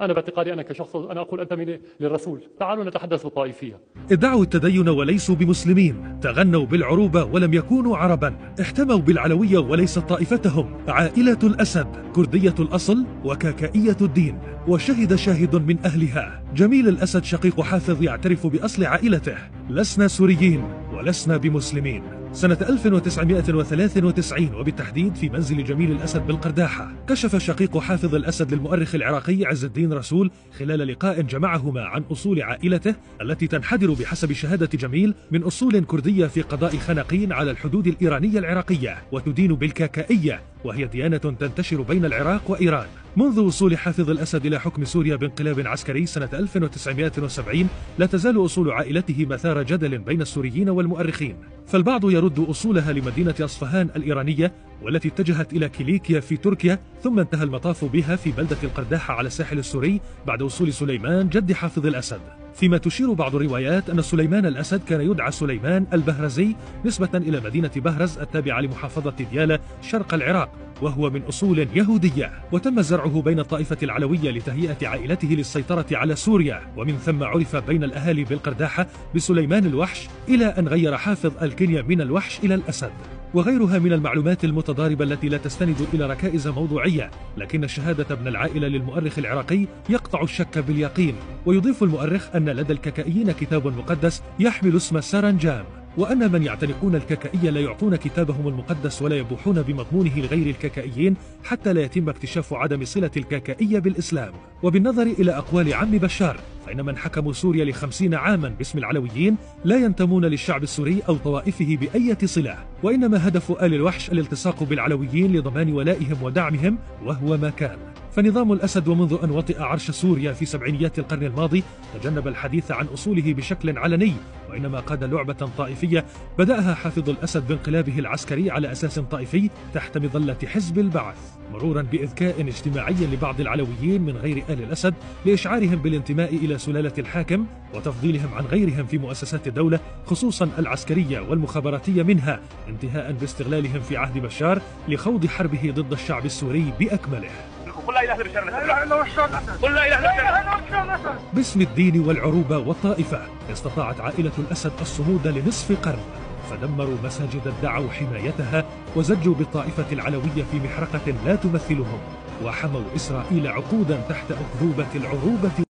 أنا باعتقادي أنا كشخص أنا أقول أنتمي للرسول. تعالوا نتحدث بالطائفية. ادعوا التدين وليسوا بمسلمين، تغنوا بالعروبة ولم يكونوا عربا، احتموا بالعلوية وليست طائفتهم، عائلة الأسد كردية الأصل وكاكائية الدين. وشهد شاهد من أهلها جميل الأسد شقيق حافظ يعترف بأصل عائلته: لسنا سوريين ولسنا بمسلمين. سنة 1993 وبالتحديد في منزل جميل الأسد بالقرداحة، كشف شقيق حافظ الأسد للمؤرخ العراقي عز الدين رسول خلال لقاء جمعهما عن أصول عائلته التي تنحدر بحسب شهادة جميل من أصول كردية في قضاء خنقين على الحدود الإيرانية العراقية، وتدين بالكاكائية وهي ديانة تنتشر بين العراق وإيران. منذ وصول حافظ الأسد إلى حكم سوريا بانقلاب عسكري سنة 1970 لا تزال أصول عائلته مثار جدل بين السوريين والمؤرخين، فالبعض يرد أصولها لمدينة أصفهان الإيرانية والتي اتجهت إلى كيليكيا في تركيا، ثم انتهى المطاف بها في بلدة القرداحة على الساحل السوري بعد وصول سليمان جد حافظ الأسد. فيما تشير بعض الروايات أن سليمان الأسد كان يدعى سليمان البهرزي نسبة إلى مدينة بهرز التابعة لمحافظة ديالى شرق العراق، وهو من أصول يهودية، وتم زرعه بين الطائفة العلوية لتهيئة عائلته للسيطرة على سوريا، ومن ثم عرف بين الأهالي بالقرداحة بسليمان الوحش، إلى أن غير حافظ الكنية من الوحش إلى الأسد. وغيرها من المعلومات المتضاربة التي لا تستند إلى ركائز موضوعية، لكن شهادة ابن العائلة للمؤرخ العراقي يقطع الشك باليقين. ويضيف المؤرخ أن لدى الككائيين كتاب مقدس يحمل اسم سرنجام، وأن من يعتنقون الككائية لا يعطون كتابهم المقدس ولا يبوحون بمضمونه لغير الككائيين حتى لا يتم اكتشاف عدم صلة الككائية بالإسلام. وبالنظر إلى أقوال عم بشار، فإن من حكموا سوريا ل50 عاما باسم العلويين لا ينتمون للشعب السوري أو طوائفه بأية صلة، وإنما هدف آل الوحش الالتصاق بالعلويين لضمان ولائهم ودعمهم، وهو ما كان. فنظام الأسد ومنذ أن وطئ عرش سوريا في سبعينيات القرن الماضي تجنب الحديث عن أصوله بشكل علني، وإنما قاد لعبة طائفية بدأها حافظ الأسد بانقلابه العسكري على أساس طائفي تحت مظلة حزب البعث، مرورا بإذكاء اجتماعي لبعض العلويين من غير آل الأسد لإشعارهم بالانتماء إلى سلالة الحاكم وتفضيلهم عن غيرهم في مؤسسات الدولة خصوصا العسكرية والمخابراتية منها، انتهاء باستغلالهم في عهد بشار لخوض حربه ضد الشعب السوري بأكمله. قل لا اله الا بشار الاسد، لا اله الا بشار الاسد، قل لا اله الا بشار الاسد. باسم الدين والعروبة والطائفة استطاعت عائلة الأسد الصمود لنصف قرن، فدمروا مساجد ادعوا حمايتها وزجوا بالطائفة العلوية في محرقة لا تمثلهم، وحموا إسرائيل عقودا تحت أكذوبة العروبة